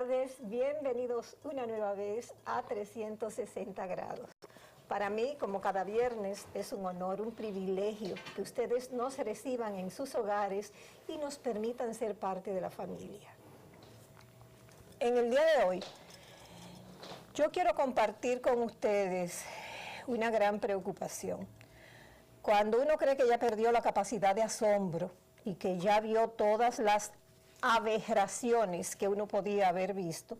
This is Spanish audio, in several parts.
tardes, bienvenidos una nueva vez a 360 grados. Para mí, como cada viernes, es un honor, un privilegio que ustedes nos reciban en sus hogares y nos permitan ser parte de la familia. En el día de hoy, yo quiero compartir con ustedes una gran preocupación. Cuando uno cree que ya perdió la capacidad de asombro y que ya vio todas las aberraciones que uno podía haber visto,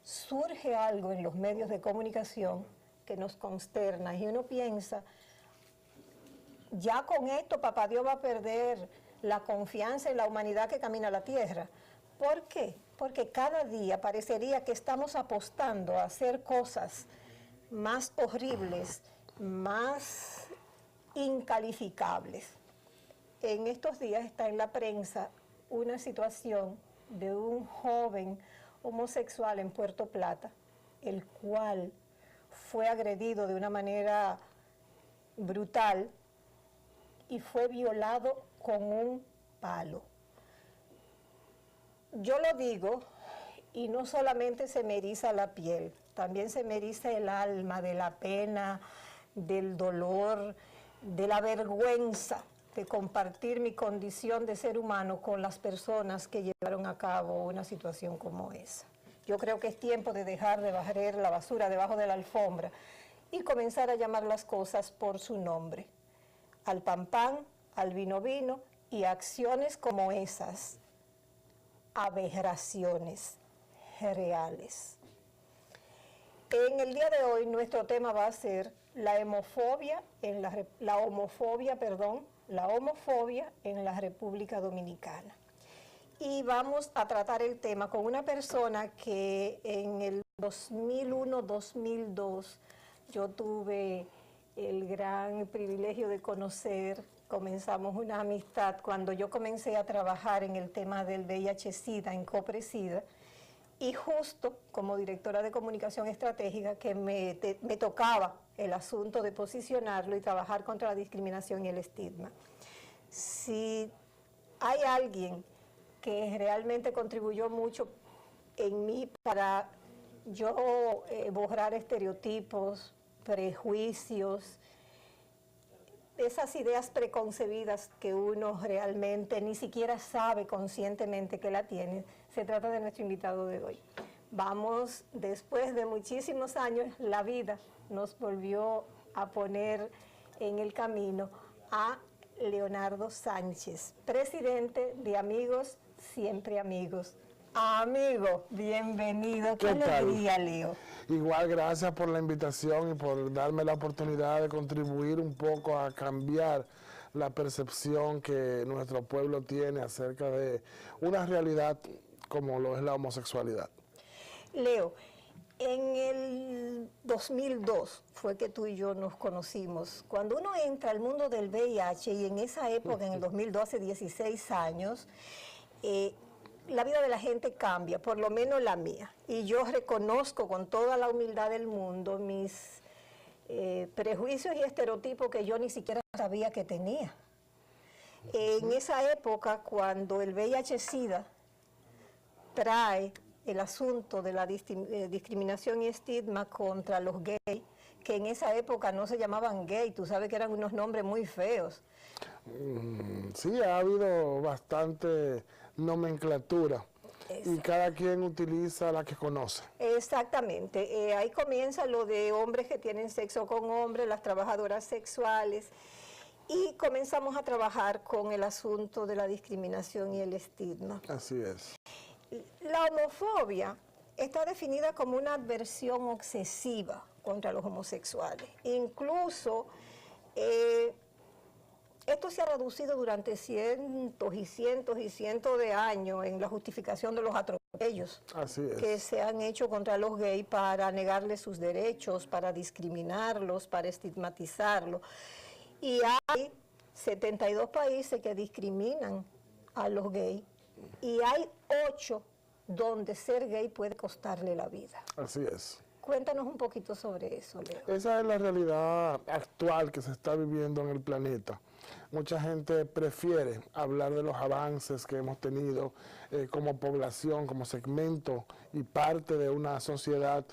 surge algo en los medios de comunicación que nos consterna y uno piensa, ya con esto papá Dios va a perder la confianza en la humanidad que camina la tierra. ¿Por qué? Porque cada día parecería que estamos apostando a hacer cosas más horribles, más incalificables. En estos días está en la prensa una situación de un joven homosexual en Puerto Plata, el cual fue agredido de una manera brutal y fue violado con un palo. Yo lo digo, y no solamente se me eriza la piel, también se me eriza el alma de la pena, del dolor, de la vergüenza de compartir mi condición de ser humano con las personas que llevaron a cabo una situación como esa. Yo creo que es tiempo de dejar de barrer la basura debajo de la alfombra y comenzar a llamar las cosas por su nombre. Al pan pan, al vino vino, y acciones como esas, aberraciones reales. En el día de hoy nuestro tema va a ser la homofobia en la República Dominicana. Y vamos a tratar el tema con una persona que en el 2001-2002 yo tuve el gran privilegio de conocer. Comenzamos una amistad cuando yo comencé a trabajar en el tema del VIH-Sida, en COPRESIDA, y justo como directora de comunicación estratégica que me tocaba el asunto de posicionarlo y trabajar contra la discriminación y el estigma. Si hay alguien que realmente contribuyó mucho en mí para yo borrar estereotipos, prejuicios, esas ideas preconcebidas que uno realmente ni siquiera sabe conscientemente que la tiene, se trata de nuestro invitado de hoy. Vamos, después de muchísimos años, la vida nos volvió a poner en el camino a Leonardo Sánchez, presidente de Amigos Siempre Amigos. Amigo, bienvenido. ¿Qué alegría, Leo. Igual, gracias por la invitación y por darme la oportunidad de contribuir un poco a cambiar la percepción que nuestro pueblo tiene acerca de una realidad como lo es la homosexualidad. Leo, en el 2002 fue que tú y yo nos conocimos. Cuando uno entra al mundo del VIH, y en esa época, en el 2002, hace 16 años, la vida de la gente cambia, por lo menos la mía. Y yo reconozco con toda la humildad del mundo mis prejuicios y estereotipos que yo ni siquiera sabía que tenía. En esa época, cuando el VIH-Sida trae el asunto de la discriminación y estigma contra los gays, que en esa época no se llamaban gay, tú sabes que eran unos nombres muy feos. Sí, ha habido bastante nomenclatura. Y cada quien utiliza la que conoce. Exactamente. Ahí comienza lo de hombres que tienen sexo con hombres, las trabajadoras sexuales, y comenzamos a trabajar con el asunto de la discriminación y el estigma. Así es. La homofobia está definida como una adversión obsesiva contra los homosexuales. Incluso esto se ha reducido durante cientos y cientos y cientos de años en la justificación de los atropellos que se han hecho contra los gays para negarles sus derechos, para discriminarlos, para estigmatizarlos. Y hay 72 países que discriminan a los gays y hay 8 donde ser gay puede costarle la vida. Así es. Cuéntanos un poquito sobre eso, Leo. Esa es la realidad actual que se está viviendo en el planeta. Mucha gente prefiere hablar de los avances que hemos tenido como población, como segmento y parte de una sociedad,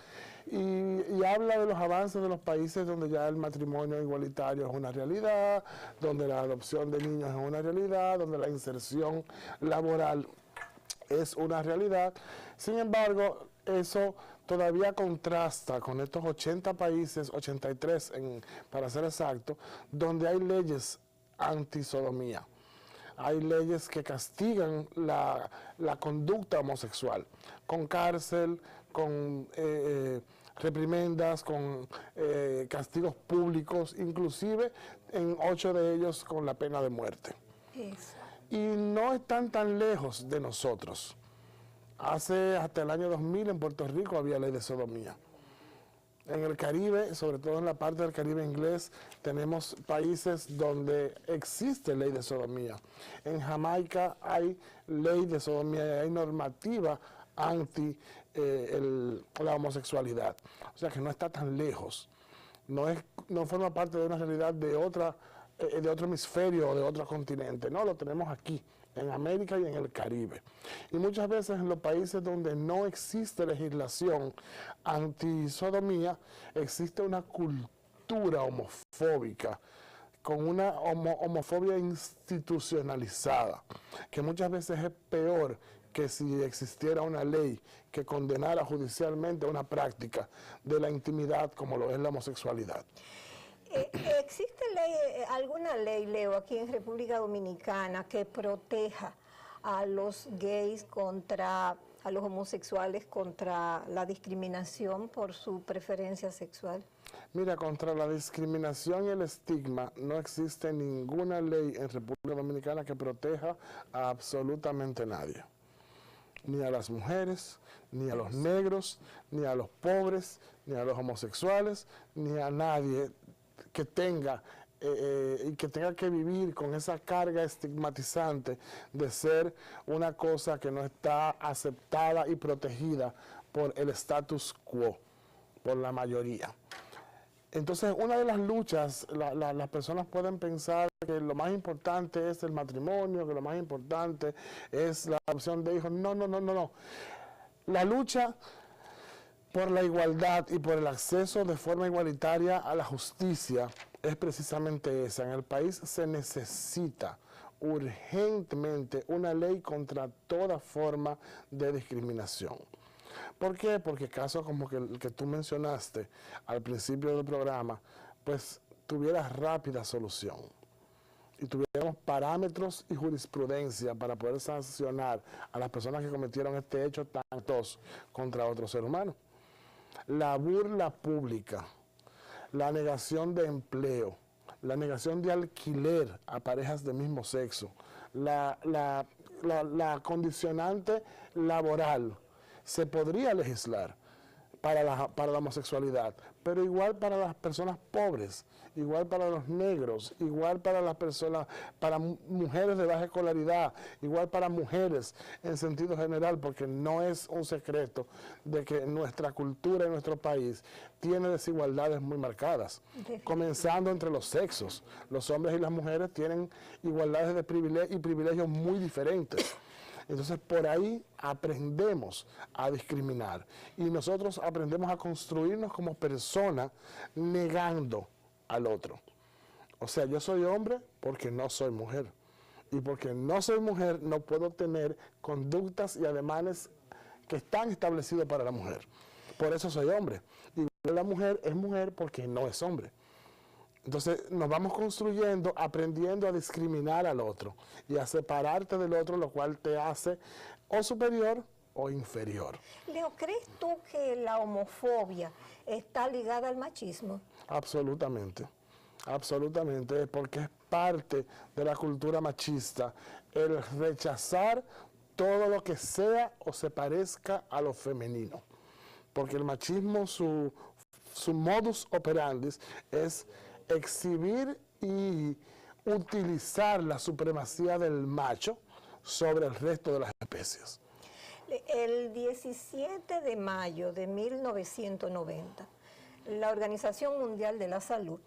y habla de los avances de los países donde ya el matrimonio igualitario es una realidad, donde la adopción de niños es una realidad, donde la inserción laboral es una realidad. Sin embargo, eso todavía contrasta con estos 80 países, 83 para ser exacto, donde hay leyes antisodomía. Hay leyes que castigan la conducta homosexual, con cárcel, con reprimendas, con castigos públicos, inclusive en 8 de ellos con la pena de muerte. Eso. Y no están tan lejos de nosotros. Hasta el año 2000 en Puerto Rico había ley de sodomía. En el Caribe, sobre todo en la parte del Caribe inglés, tenemos países donde existe ley de sodomía. En Jamaica hay ley de sodomía y hay normativa anti la homosexualidad. O sea que no está tan lejos. No forma parte de una realidad de otro hemisferio o de otro continente. No, lo tenemos aquí, en América y en el Caribe. Y muchas veces en los países donde no existe legislación antisodomía, existe una cultura homofóbica, con una homofobia institucionalizada, que muchas veces es peor que si existiera una ley que condenara judicialmente una práctica de la intimidad como lo es la homosexualidad. ¿Existe alguna ley, Leo, aquí en República Dominicana que proteja a los gays a los homosexuales contra la discriminación por su preferencia sexual? Mira, contra la discriminación y el estigma no existe ninguna ley en República Dominicana que proteja a absolutamente nadie. Ni a las mujeres, ni a los negros, ni a los pobres, ni a los homosexuales, ni a nadie que tenga y que tenga que vivir con esa carga estigmatizante de ser una cosa que no está aceptada y protegida por el status quo, por la mayoría. Entonces, una de las luchas, las personas pueden pensar que lo más importante es el matrimonio, que lo más importante es la adopción de hijos. No, no, no, no, no. La lucha por la igualdad y por el acceso de forma igualitaria a la justicia es precisamente esa. En el país se necesita urgentemente una ley contra toda forma de discriminación. ¿Por qué? Porque casos como el que tú mencionaste al principio del programa, pues tuviera rápida solución y tuviéramos parámetros y jurisprudencia para poder sancionar a las personas que cometieron este hecho tan atroz contra otro ser humano. La burla pública, la negación de empleo, la negación de alquiler a parejas del mismo sexo, la condicionante laboral, se podría legislar para la homosexualidad, pero igual para las personas pobres, igual para los negros, igual para las personas, para mujeres de baja escolaridad, igual para mujeres en sentido general, porque no es un secreto de que nuestra cultura y nuestro país tiene desigualdades muy marcadas, comenzando entre los sexos. Los hombres y las mujeres tienen igualdades de privilegios muy diferentes. Entonces, por ahí aprendemos a discriminar y nosotros aprendemos a construirnos como personas negando al otro. O sea, yo soy hombre porque no soy mujer. Y porque no soy mujer no puedo tener conductas y ademanes que están establecidos para la mujer. Por eso soy hombre. Y la mujer es mujer porque no es hombre. Entonces nos vamos construyendo, aprendiendo a discriminar al otro y a separarte del otro, lo cual te hace o superior o inferior. Leo, ¿crees tú que la homofobia está ligada al machismo? Absolutamente, absolutamente, porque es parte de la cultura machista el rechazar todo lo que sea o se parezca a lo femenino. Porque el machismo, su modus operandi es exhibir y utilizar la supremacía del macho sobre el resto de las especies. El 17 de mayo de 1990, la Organización Mundial de la Salud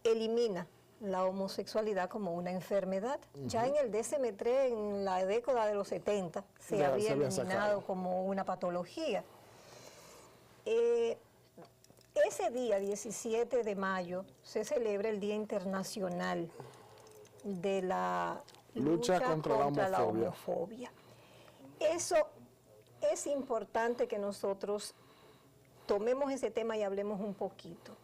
elimina la homosexualidad como una enfermedad. Ya en el DSM-3, en la década de los 70, se había eliminado como una patología. Ese día, 17 de mayo, se celebra el Día Internacional de la lucha contra la homofobia. Eso es importante que nosotros tomemos ese tema y hablemos un poquito.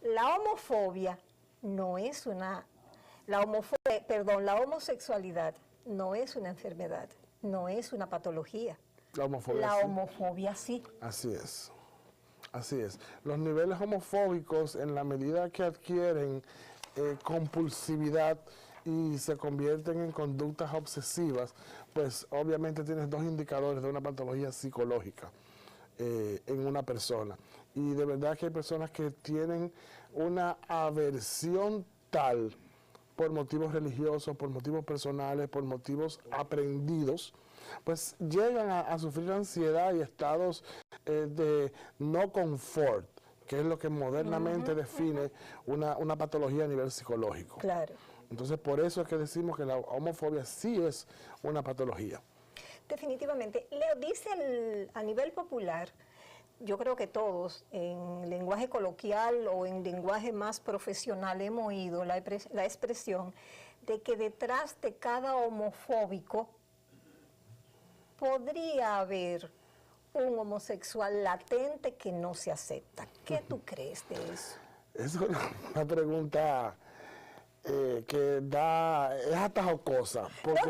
La homofobia no es la homosexualidad no es una enfermedad, no es una patología. La homofobia sí. Así es. Así es. Los niveles homofóbicos, en la medida que adquieren compulsividad y se convierten en conductas obsesivas, pues obviamente tienes dos indicadores de una patología psicológica en una persona. Y de verdad que hay personas que tienen una aversión tal por motivos religiosos, por motivos personales, por motivos aprendidos, pues llegan a sufrir ansiedad y estados de no confort, que es lo que modernamente define una patología a nivel psicológico. Claro. Entonces, por eso es que decimos que la homofobia sí es una patología. Definitivamente. Leo, dice a nivel popular, yo creo que todos, en lenguaje coloquial o en lenguaje más profesional, hemos oído la expresión de que detrás de cada homofóbico podría haber un homosexual latente que no se acepta. ¿Qué tú crees de eso? Es una pregunta que es hasta jocosa, porque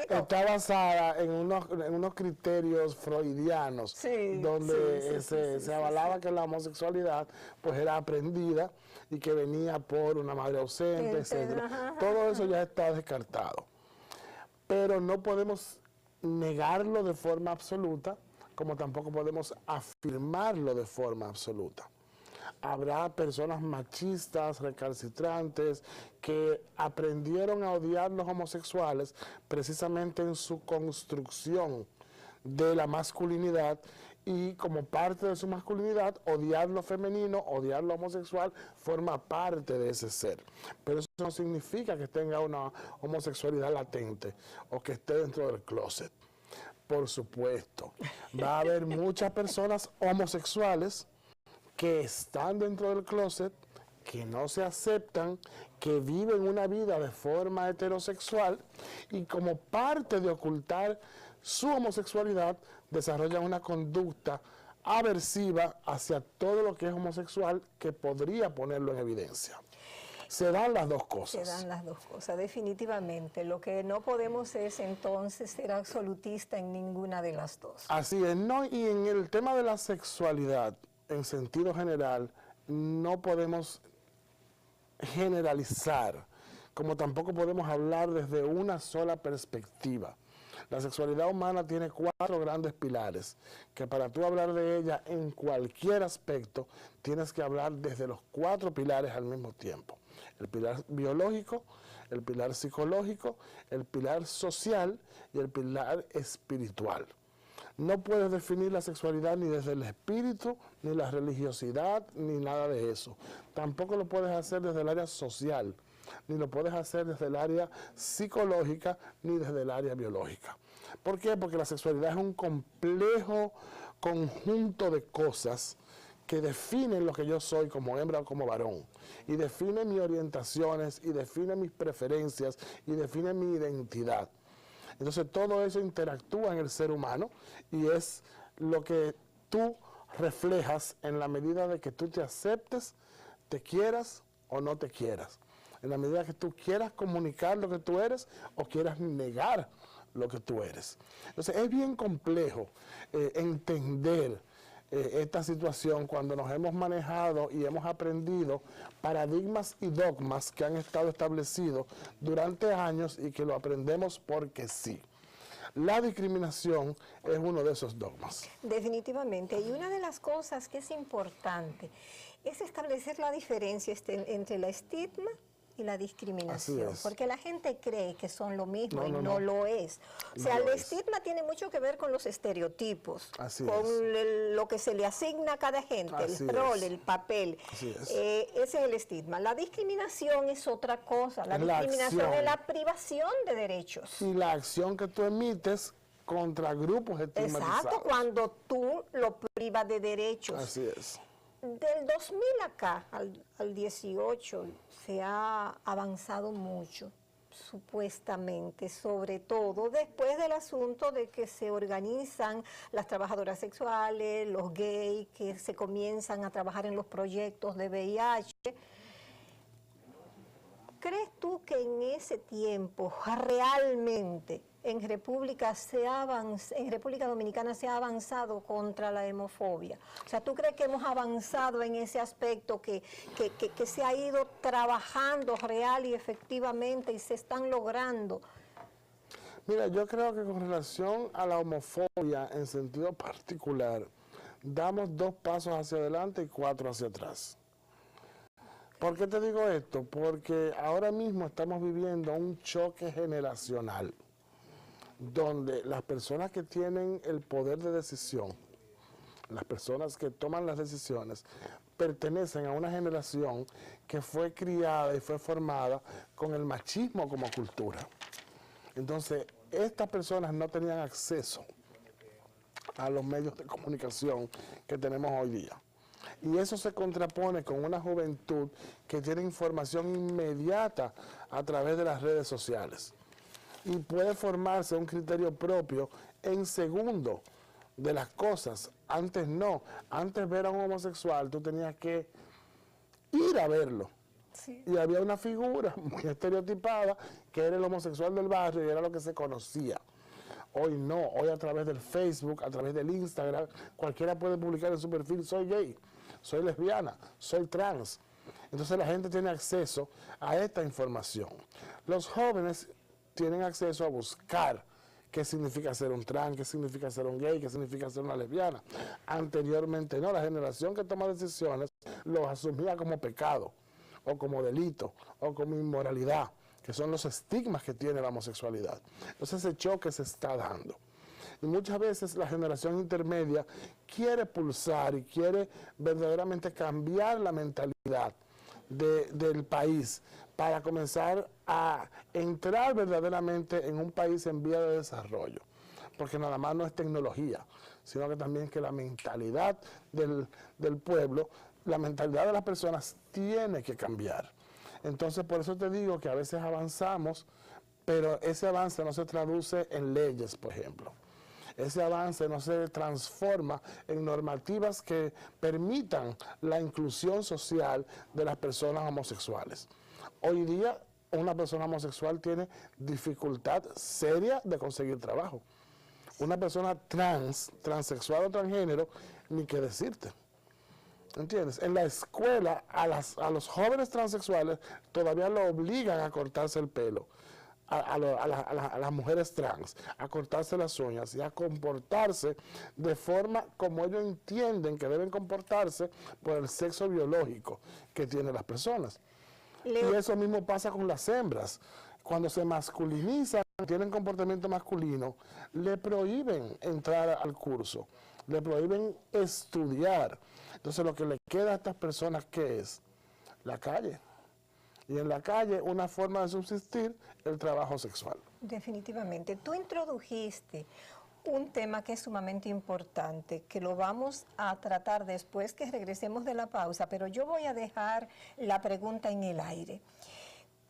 está basada en unos criterios freudianos, donde se avalaba que la homosexualidad pues era aprendida y que venía por una madre ausente, etc. Todo eso ya está descartado. Pero no podemos negarlo de forma absoluta, como tampoco podemos afirmarlo de forma absoluta. Habrá personas machistas, recalcitrantes, que aprendieron a odiar los homosexuales precisamente en su construcción de la masculinidad, y como parte de su masculinidad, odiar lo femenino, odiar lo homosexual, forma parte de ese ser. Pero eso no significa que tenga una homosexualidad latente o que esté dentro del closet. Por supuesto, va a haber muchas personas homosexuales que están dentro del closet, que no se aceptan, que viven una vida de forma heterosexual y como parte de ocultar su homosexualidad desarrollan una conducta aversiva hacia todo lo que es homosexual que podría ponerlo en evidencia. Se dan las dos cosas. Se dan las dos cosas, definitivamente. Lo que no podemos es entonces ser absolutista en ninguna de las dos. Así es, ¿no? Y en el tema de la sexualidad, en sentido general, no podemos generalizar, como tampoco podemos hablar desde una sola perspectiva. La sexualidad humana tiene 4 grandes pilares, que para tú hablar de ella en cualquier aspecto, tienes que hablar desde los 4 pilares al mismo tiempo. El pilar biológico, el pilar psicológico, el pilar social y el pilar espiritual. No puedes definir la sexualidad ni desde el espíritu, ni la religiosidad, ni nada de eso. Tampoco lo puedes hacer desde el área social, ni lo puedes hacer desde el área psicológica, ni desde el área biológica. ¿Por qué? Porque la sexualidad es un complejo conjunto de cosas que definen lo que yo soy como hembra o como varón, y define mis orientaciones, y define mis preferencias, y define mi identidad. Entonces todo eso interactúa en el ser humano y es lo que tú reflejas en la medida de que tú te aceptes, te quieras o no te quieras. En la medida que tú quieras comunicar lo que tú eres o quieras negar lo que tú eres. Entonces es bien complejo entender esta situación cuando nos hemos manejado y hemos aprendido paradigmas y dogmas que han estado establecidos durante años y que lo aprendemos porque sí. La discriminación es uno de esos dogmas. Definitivamente. Y una de las cosas que es importante es establecer la diferencia entre la estigma y la discriminación, Así es. porque la gente cree que son lo mismo y No no lo es. O sea, No el lo es. estigma tiene mucho que ver con los estereotipos, Así con es. lo que se le asigna a cada gente, Así el rol, es. el papel. Así es. Ese es el estigma. La discriminación es otra cosa. La Es la discriminación acción. es la privación de derechos. Y la acción que tú emites contra grupos estigmatizados. Exacto, cuando tú lo privas de derechos. Así es. Del 2000 acá al 18 se ha avanzado mucho, supuestamente, sobre todo después del asunto de que se organizan las trabajadoras sexuales, los gays, que se comienzan a trabajar en los proyectos de VIH. ¿Crees tú que en ese tiempo realmente en República Dominicana se ha avanzado contra la homofobia? O sea, ¿tú crees que hemos avanzado en ese aspecto, que se ha ido trabajando real y efectivamente y se están logrando? Mira, yo creo que con relación a la homofobia en sentido particular, damos 2 pasos hacia adelante y 4 hacia atrás. ¿Por qué te digo esto? Porque ahora mismo estamos viviendo un choque generacional, donde las personas que tienen el poder de decisión, las personas que toman las decisiones, pertenecen a una generación que fue criada y fue formada con el machismo como cultura. Entonces, estas personas no tenían acceso a los medios de comunicación que tenemos hoy día. Y eso se contrapone con una juventud que tiene información inmediata a través de las redes sociales. Y puede formarse un criterio propio en segundo de las cosas. Antes no. Antes ver a un homosexual, tú tenías que ir a verlo. Sí. Y había una figura muy estereotipada que era el homosexual del barrio y era lo que se conocía. Hoy no. Hoy a través del Facebook, a través del Instagram, cualquiera puede publicar en su perfil: soy gay, soy lesbiana, soy trans. Entonces la gente tiene acceso a esta información. Los jóvenes tienen acceso a buscar qué significa ser un trans, qué significa ser un gay, qué significa ser una lesbiana. Anteriormente no, la generación que toma decisiones los asumía como pecado, o como delito, o como inmoralidad, que son los estigmas que tiene la homosexualidad. Entonces ese choque se está dando. Y muchas veces la generación intermedia quiere pulsar y quiere verdaderamente cambiar la mentalidad del país para comenzar a entrar verdaderamente en un país en vía de desarrollo. Porque nada más no es tecnología, sino que también que la mentalidad del pueblo, la mentalidad de las personas tiene que cambiar. Entonces, por eso te digo que a veces avanzamos, pero ese avance no se traduce en leyes, por ejemplo. Ese avance no se transforma en normativas que permitan la inclusión social de las personas homosexuales. Hoy día, una persona homosexual tiene dificultad seria de conseguir trabajo. Una persona transexual o transgénero, ni qué decirte. ¿Entiendes? En la escuela, a los jóvenes transexuales todavía lo obligan a cortarse el pelo. A las mujeres trans, a cortarse las uñas y a comportarse de forma como ellos entienden que deben comportarse por el sexo biológico que tienen las personas. Y eso mismo pasa con las hembras. Cuando se masculinizan, tienen comportamiento masculino, le prohíben entrar al curso, le prohíben estudiar. Entonces lo que le queda a estas personas, ¿qué es? La calle. Y en la calle, una forma de subsistir, el trabajo sexual. Definitivamente. Tú introdujiste un tema que es sumamente importante, que lo vamos a tratar después que regresemos de la pausa, pero yo voy a dejar la pregunta en el aire.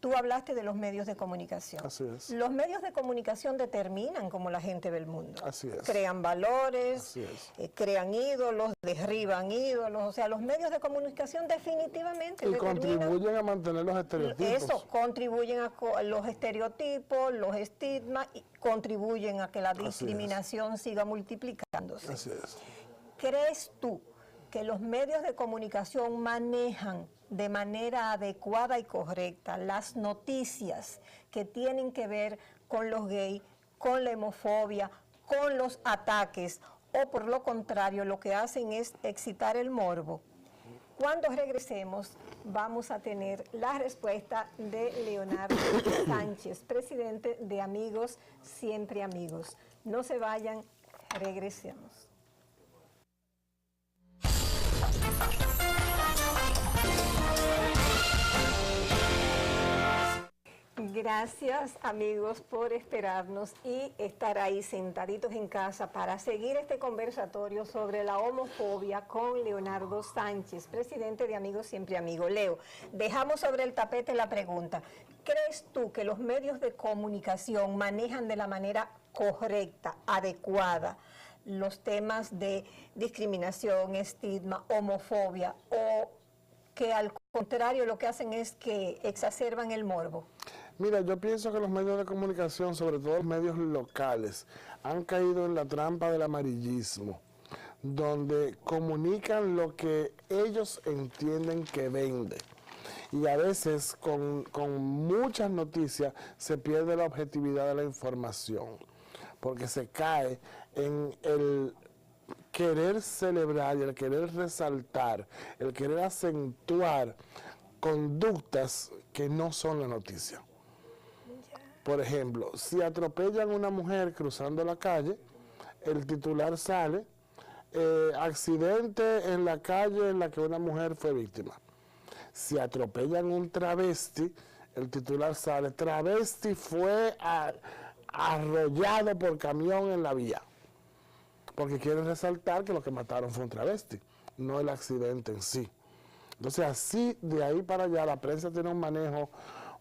Tú hablaste de los medios de comunicación. Así es. Los medios de comunicación determinan cómo la gente ve el mundo. Así es. Crean valores, Así es. Crean ídolos, derriban ídolos. O sea, los medios de comunicación definitivamente Y determinan, contribuyen a mantener los estereotipos. eso, contribuyen a los estereotipos, los estigmas, y contribuyen a que la discriminación siga multiplicándose. Así es. ¿Crees tú que los medios de comunicación manejan de manera adecuada y correcta las noticias que tienen que ver con los gays, con la homofobia, con los ataques, o por lo contrario, lo que hacen es excitar el morbo? Cuando regresemos, vamos a tener la respuesta de Leonardo Sánchez, presidente de Amigos Siempre Amigos. No se vayan, regresemos. Gracias, amigos, por esperarnos y estar ahí sentaditos en casa para seguir este conversatorio sobre la homofobia con Leonardo Sánchez, presidente de Amigos Siempre Amigos. Leo, dejamos sobre el tapete la pregunta. ¿Crees tú que los medios de comunicación manejan de la manera correcta, adecuada, los temas de discriminación, estigma, homofobia, o que al contrario lo que hacen es que exacerban el morbo? Mira, yo pienso que los medios de comunicación, sobre todo los medios locales, han caído en la trampa del amarillismo, donde comunican lo que ellos entienden que vende. Y a veces con muchas noticias se pierde la objetividad de la información, porque se cae en el querer celebrar y el querer resaltar, el querer acentuar conductas que no son la noticia. Por ejemplo, si atropellan a una mujer cruzando la calle, el titular sale, accidente en la calle en la que una mujer fue víctima. Si atropellan un travesti, el titular sale, travesti fue arrollado por camión en la vía. Porque quieren resaltar que lo que mataron fue un travesti, no el accidente en sí. Entonces así, de ahí para allá, la prensa tiene un manejo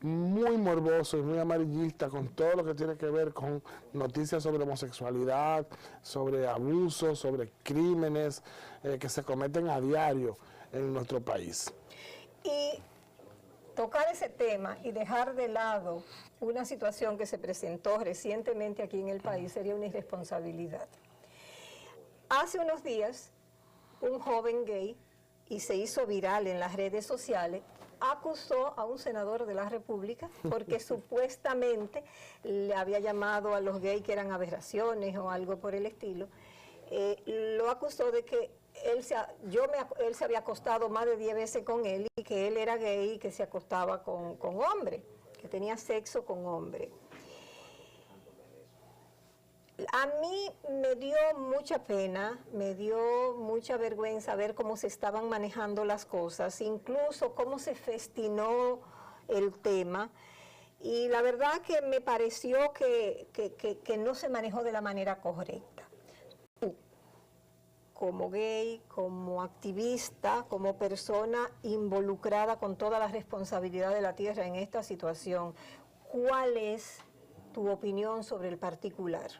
muy morboso y muy amarillista con todo lo que tiene que ver con noticias sobre homosexualidad, sobre abusos, sobre crímenes que se cometen a diario en nuestro país. Y tocar ese tema y dejar de lado una situación que se presentó recientemente aquí en el país sería una irresponsabilidad. Hace unos días, un joven gay, y se hizo viral en las redes sociales, acusó a un senador de la República porque supuestamente le había llamado a los gays que eran aberraciones o algo por el estilo. Lo acusó de que él se había acostado más de 10 veces con él y que él era gay y que se acostaba con hombres, que tenía sexo con hombres. A mí me dio mucha pena, me dio mucha vergüenza ver cómo se estaban manejando las cosas, incluso cómo se festinó el tema. Y la verdad que me pareció que no se manejó de la manera correcta. Tú, como gay, como activista, como persona involucrada con toda la responsabilidad de la tierra en esta situación, ¿cuál es tu opinión sobre el particular?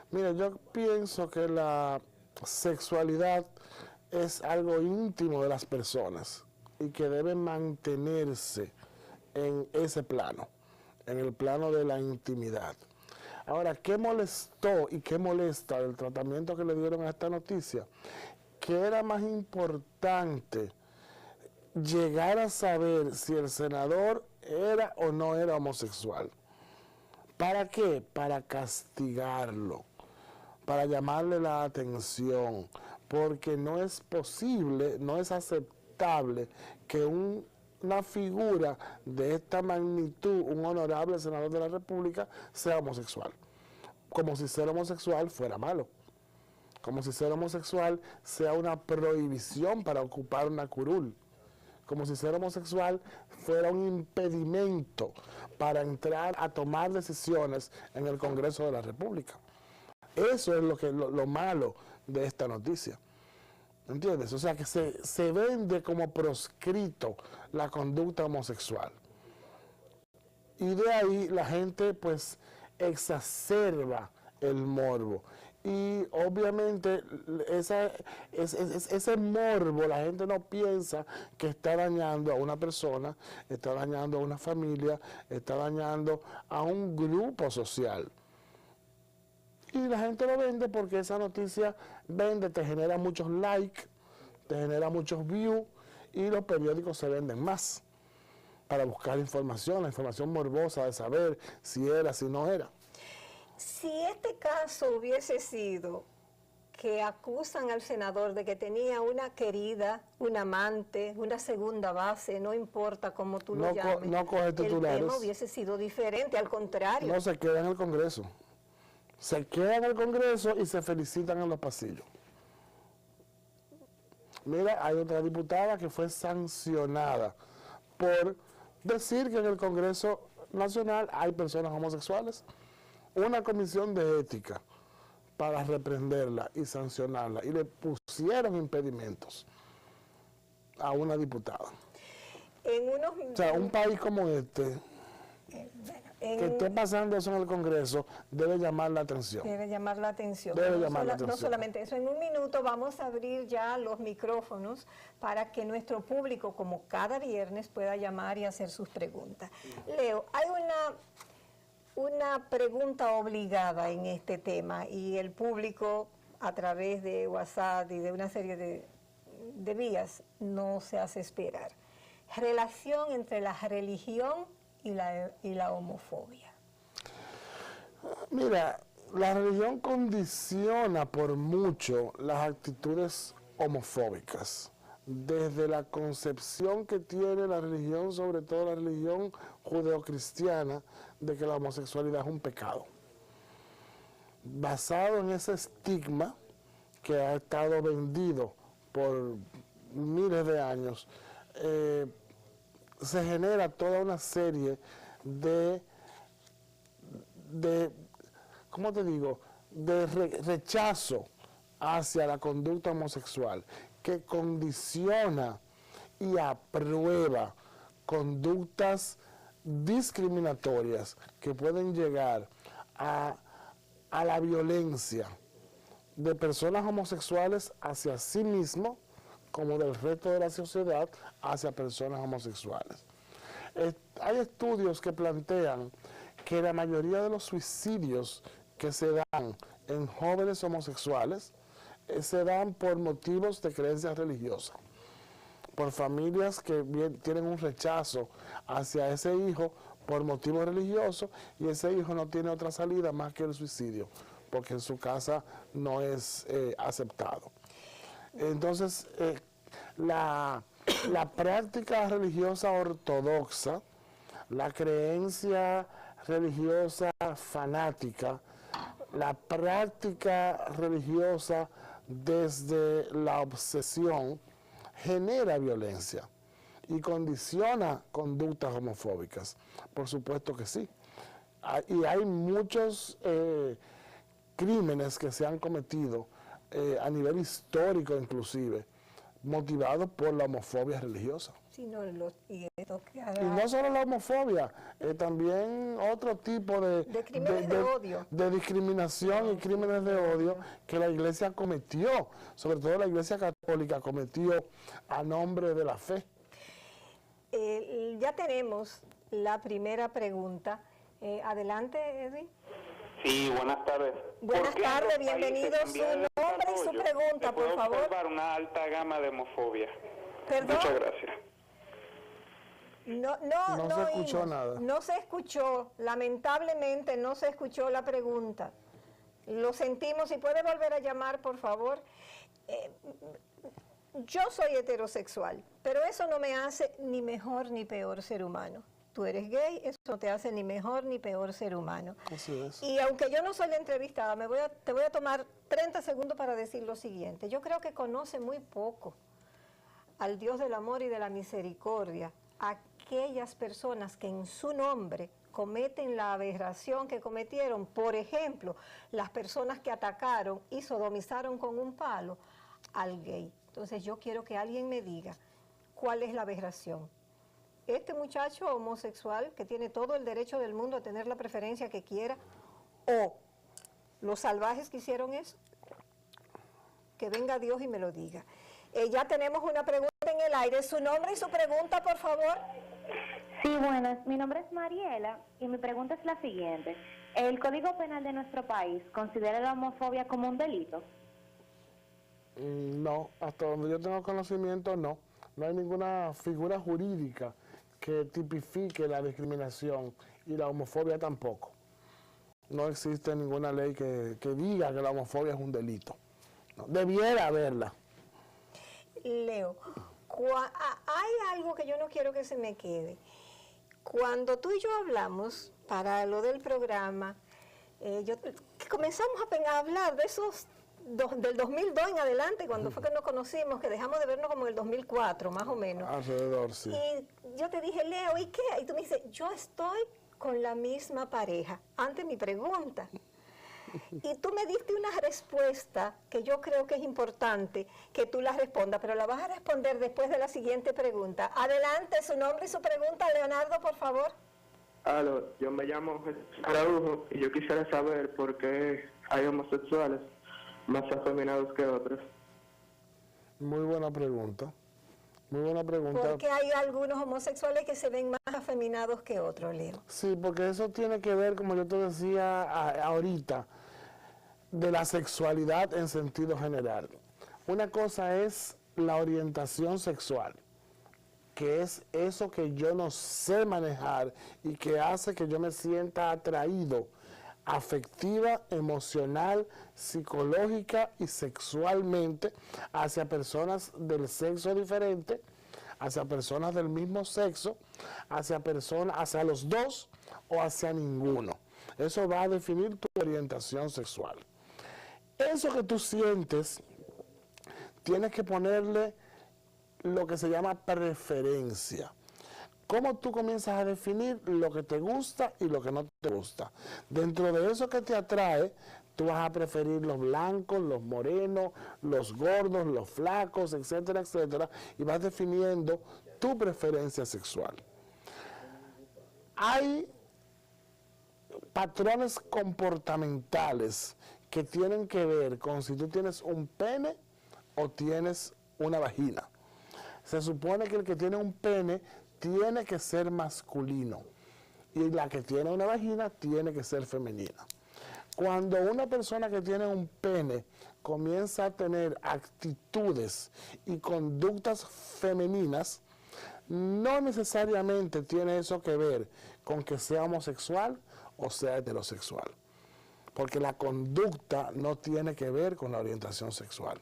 Mira, yo pienso que la sexualidad es algo íntimo de las personas y que debe mantenerse en ese plano, en el plano de la intimidad. Ahora, ¿qué molestó y qué molesta del tratamiento que le dieron a esta noticia? Que era más importante llegar a saber si el senador era o no era homosexual. ¿Para qué? Para castigarlo, para llamarle la atención, porque no es posible, no es aceptable que una figura de esta magnitud, un honorable senador de la República, sea homosexual. Como si ser homosexual fuera malo. Como si ser homosexual sea una prohibición para ocupar una curul. Como si ser homosexual fuera un impedimento para entrar a tomar decisiones en el Congreso de la República. Eso es lo malo de esta noticia. ¿Entiendes? O sea, que se vende como proscrito la conducta homosexual. Y de ahí la gente pues exacerba el morbo. Y obviamente ese morbo, la gente no piensa que está dañando a una persona, está dañando a una familia, está dañando a un grupo social. Y la gente lo vende porque esa noticia vende, te genera muchos likes, te genera muchos views y los periódicos se venden más para buscar información, la información morbosa de saber si era, si no era. Si este caso hubiese sido que acusan al senador de que tenía una querida, un amante, una segunda base, no importa cómo tú lo llames. No coge titulares. El tema hubiese sido diferente, al contrario. No, se queda en el Congreso. Se queda en el Congreso y se felicitan en los pasillos. Mira, hay otra diputada que fue sancionada por decir que en el Congreso Nacional hay personas homosexuales. Una comisión de ética para reprenderla y sancionarla, y le pusieron impedimentos a una diputada. O sea, un país como este, que esté pasando eso en el Congreso, debe llamar la atención. Debe llamar la atención. No solamente eso, en un minuto vamos a abrir ya los micrófonos para que nuestro público, como cada viernes, pueda llamar y hacer sus preguntas. Leo, hay una pregunta obligada en este tema y el público a través de WhatsApp y de una serie de vías no se hace esperar. Relación entre la religión y la homofobia. Mira, la religión condiciona por mucho las actitudes homofóbicas. Desde la concepción que tiene la religión, sobre todo la religión judeocristiana, de que la homosexualidad es un pecado. Basado en ese estigma que ha estado vendido por miles de años, se genera toda una serie de ¿cómo te digo?, de rechazo hacia la conducta homosexual, que condiciona y aprueba conductas discriminatorias que pueden llegar a la violencia de personas homosexuales hacia sí mismos, como del resto de la sociedad hacia personas homosexuales. Hay estudios que plantean que la mayoría de los suicidios que se dan en jóvenes homosexuales se dan por motivos de creencias religiosas, por familias que tienen un rechazo hacia ese hijo por motivos religiosos, y ese hijo no tiene otra salida más que el suicidio, porque en su casa no es aceptado. Entonces, la práctica religiosa ortodoxa, la creencia religiosa fanática, la práctica religiosa desde la obsesión, genera violencia y condiciona conductas homofóbicas. Por supuesto que sí. Y hay muchos crímenes que se han cometido a nivel histórico inclusive, motivados por la homofobia religiosa. Sí, y no solo la homofobia, también otro tipo de crímenes de odio, de discriminación y crímenes de odio que la Iglesia cometió, sobre todo la Iglesia Católica cometió a nombre de la fe. Ya tenemos la primera pregunta. Adelante, Edwin. Sí, buenas tardes. Buenas tardes, bienvenido. Su nombre y su pregunta, por favor. Observar una alta gama de homofobia. ¿Perdón? Muchas gracias. No se escuchó nada. No se escuchó, lamentablemente no se escuchó la pregunta. Lo sentimos, si puede volver a llamar, por favor. Yo soy heterosexual, pero eso no me hace ni mejor ni peor ser humano. Tú eres gay, eso no te hace ni mejor ni peor ser humano. Así es. Y aunque yo no soy la entrevistada, te voy a tomar 30 segundos para decir lo siguiente. Yo creo que conoce muy poco al Dios del amor y de la misericordia, aquellas personas que en su nombre cometen la aberración que cometieron. Por ejemplo, las personas que atacaron y sodomizaron con un palo al gay. Entonces yo quiero que alguien me diga cuál es la aberración. Este muchacho homosexual que tiene todo el derecho del mundo a tener la preferencia que quiera, o los salvajes que hicieron eso, que venga Dios y me lo diga. Ya tenemos una pregunta en el aire. ¿Su nombre y su pregunta, por favor? Sí, buenas. Mi nombre es Mariela y mi pregunta es la siguiente. ¿El Código Penal de nuestro país considera la homofobia como un delito? No, hasta donde yo tengo conocimiento, no. No hay ninguna figura jurídica que tipifique la discriminación, y la homofobia tampoco. No existe ninguna ley que diga que la homofobia es un delito. No, debiera haberla. Leo, hay algo que yo no quiero que se me quede. Cuando tú y yo hablamos para lo del programa, que comenzamos a hablar de esos del 2002 en adelante, cuando fue que nos conocimos, que dejamos de vernos como en el 2004, más o menos. Alrededor, sí. Y yo te dije, Leo, ¿y qué? Y tú me dices, yo estoy con la misma pareja, ante mi pregunta. Y tú me diste una respuesta que yo creo que es importante que tú la respondas, pero la vas a responder después de la siguiente pregunta. Adelante, su nombre y su pregunta, Leonardo, por favor. Aló, yo me llamo Jesús Araujo y yo quisiera saber por qué hay homosexuales más afeminados que otros. Muy buena pregunta. Muy buena pregunta. ¿Por qué hay algunos homosexuales que se ven más afeminados que otros, Leo? Sí, porque eso tiene que ver, como yo te decía ahorita, de la sexualidad en sentido general. Una cosa es la orientación sexual, que es eso que yo no sé manejar y que hace que yo me sienta atraído afectiva, emocional, psicológica y sexualmente hacia personas del sexo diferente, hacia personas del mismo sexo, hacia los dos o hacia ninguno. Eso va a definir tu orientación sexual. Eso que tú sientes, tienes que ponerle lo que se llama preferencia. ¿Cómo tú comienzas a definir lo que te gusta y lo que no te gusta? Dentro de eso que te atrae, tú vas a preferir los blancos, los morenos, los gordos, los flacos, etcétera, etcétera, y vas definiendo tu preferencia sexual. Hay patrones comportamentales que tienen que ver con si tú tienes un pene o tienes una vagina. Se supone que el que tiene un pene tiene que ser masculino y la que tiene una vagina tiene que ser femenina. Cuando una persona que tiene un pene comienza a tener actitudes y conductas femeninas, no necesariamente tiene eso que ver con que sea homosexual o sea heterosexual, porque la conducta no tiene que ver con la orientación sexual.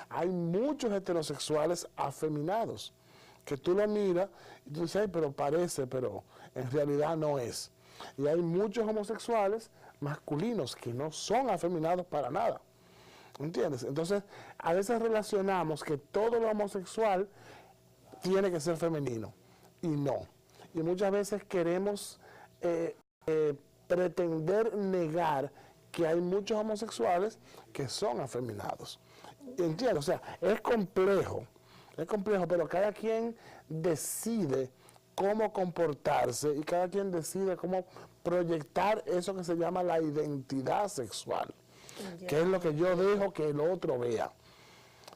Hay muchos heterosexuales afeminados, que tú lo miras y tú dices, ay, pero parece, pero en realidad no es. Y hay muchos homosexuales masculinos que no son afeminados para nada. ¿Entiendes? Entonces, a veces relacionamos que todo lo homosexual tiene que ser femenino, y no. Y muchas veces queremos pretender negar que hay muchos homosexuales que son afeminados. ¿Entiendes? O sea, es complejo, pero cada quien decide cómo comportarse y cada quien decide cómo proyectar eso que se llama la identidad sexual, que es lo que yo dejo que el otro vea.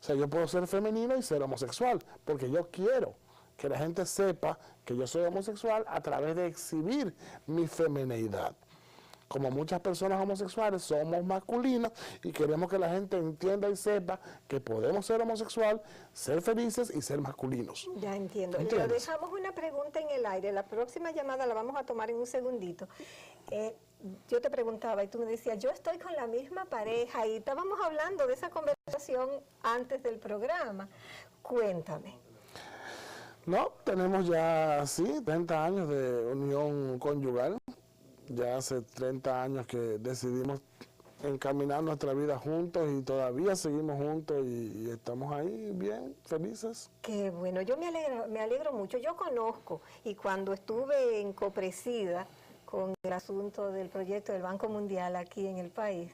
O sea, yo puedo ser femenino y ser homosexual, porque yo quiero que la gente sepa que yo soy homosexual a través de exhibir mi femineidad. Como muchas personas homosexuales somos masculinas y queremos que la gente entienda y sepa que podemos ser homosexual, ser felices y ser masculinos. Ya entiendo. Le dejamos una pregunta en el aire. La próxima llamada la vamos a tomar en un segundito. Yo te preguntaba y tú me decías, yo estoy con la misma pareja y estábamos hablando de esa conversación antes del programa. Cuéntame. No, tenemos ya, sí, 30 años de unión conyugal. Ya hace 30 años que decidimos encaminar nuestra vida juntos y todavía seguimos juntos y estamos ahí bien, felices. Qué bueno, yo me alegro mucho. Yo conozco y cuando estuve en Copresida con el asunto del proyecto del Banco Mundial aquí en el país,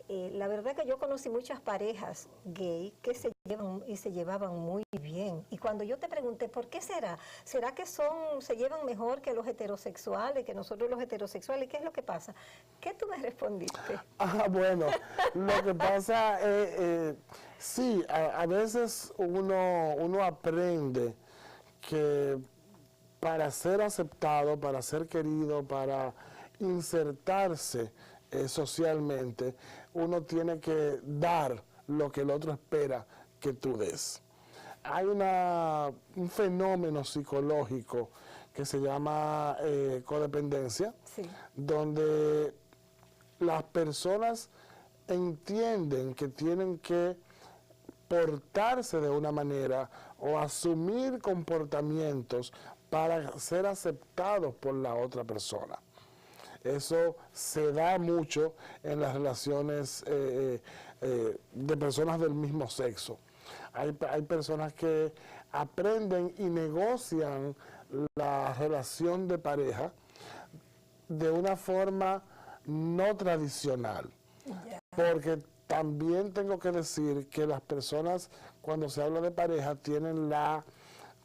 la verdad que yo conocí muchas parejas gay que se llevaban muy bien. Y cuando yo te pregunté, ¿por qué será? ¿Será que se llevan mejor que los heterosexuales, que nosotros los heterosexuales? ¿Qué es lo que pasa? ¿Qué tú me respondiste? Bueno, lo que pasa sí, a veces uno aprende que para ser aceptado, para ser querido, para insertarse socialmente, uno tiene que dar lo que el otro espera que tú des. Hay un fenómeno psicológico que se llama codependencia, sí, donde las personas entienden que tienen que portarse de una manera o asumir comportamientos para ser aceptados por la otra persona. Eso se da mucho en las relaciones de personas del mismo sexo. Hay personas que aprenden y negocian la relación de pareja de una forma no tradicional. Porque también tengo que decir que las personas, cuando se habla de pareja, tienen la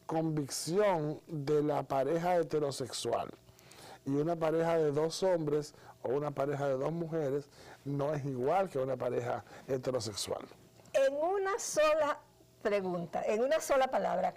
convicción de la pareja heterosexual. Y una pareja de dos hombres o una pareja de dos mujeres no es igual que una pareja heterosexual. En una sola pregunta, en una sola palabra,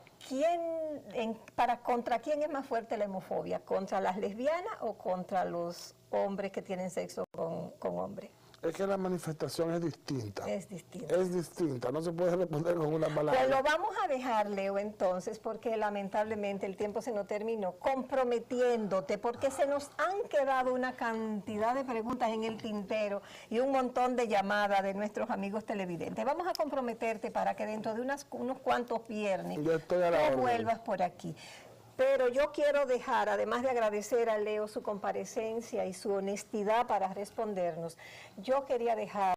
¿contra quién es más fuerte la homofobia? ¿Contra las lesbianas o contra los hombres que tienen sexo con hombres? Es que la manifestación es distinta. Es distinta. Es distinta, no se puede responder con una palabra. Pues lo vamos a dejar, Leo, entonces, porque lamentablemente el tiempo se nos terminó, comprometiéndote, porque se nos han quedado una cantidad de preguntas en el tintero y un montón de llamadas de nuestros amigos televidentes. Vamos a comprometerte para que dentro de unos cuantos viernes tú vuelvas por aquí. Pero yo quiero dejar, además de agradecer a Leo su comparecencia y su honestidad para respondernos, yo quería dejar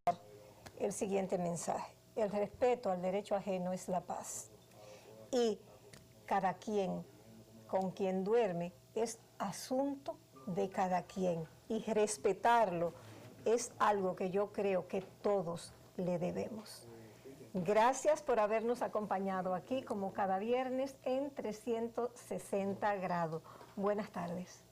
el siguiente mensaje. El respeto al derecho ajeno es la paz. Y cada quien con quien duerme es asunto de cada quien. Y respetarlo es algo que yo creo que todos le debemos. Gracias por habernos acompañado aquí como cada viernes en 360 grados. Buenas tardes.